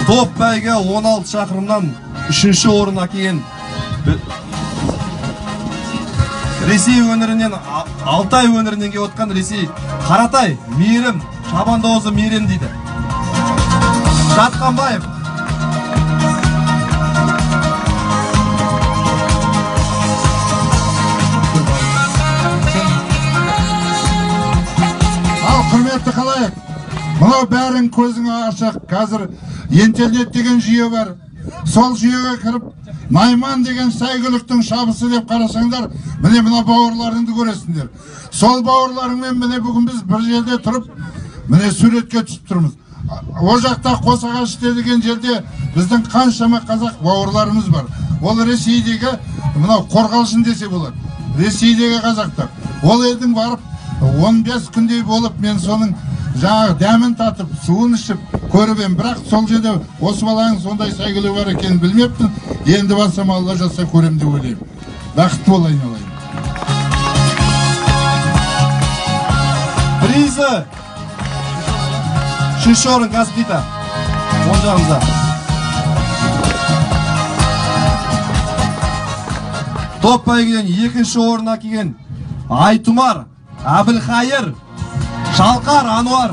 Топ бәйге 16 шақырымнан 3-ші орынға келген Ресей өңірінен, Алтай өңірінен келіп отқан Ресей Қаратай, Мейірім, Шабандозы Мейірім дейді. Жатқанбаев. Ал, құрметті қалайық. Мынау бәрін көзің ашық. Қазір интернет деген жүйе бар. Сол жүйеге кіріп, Найман деген Сәйгүліктің шабысы деп қарасаңдар, міне мына бауырларыңды көресіңдер. Сол бауырларыңмен міне бүгін біз бір жерде тұрып, міне суретке түсіп тұрмыз. О жақта Қосағаш деген жерде біздің қаншама қазақ бауырларымыз бар. Ол Ресейдегі, мынау Қорғалжын десе болады. Ресейдегі қазақтар. Ол елдің барып 15 күндей болып, мен соның жаңағы дәмін татып, суын ішіп көріп ем. Бірақ сол жерде осы баланың сондай Сәйгүлі бар екенін білмеппін. Енді барсам Алла жазса көрем деп ойлаймын. Бақытты болайын олайын. Призы 3-ші орын Қазпита. Оң жағымызда. Топ бәйгеден 2-ші орынға келген Айтұмар, Әбілхайыр, Шалқар Ануар.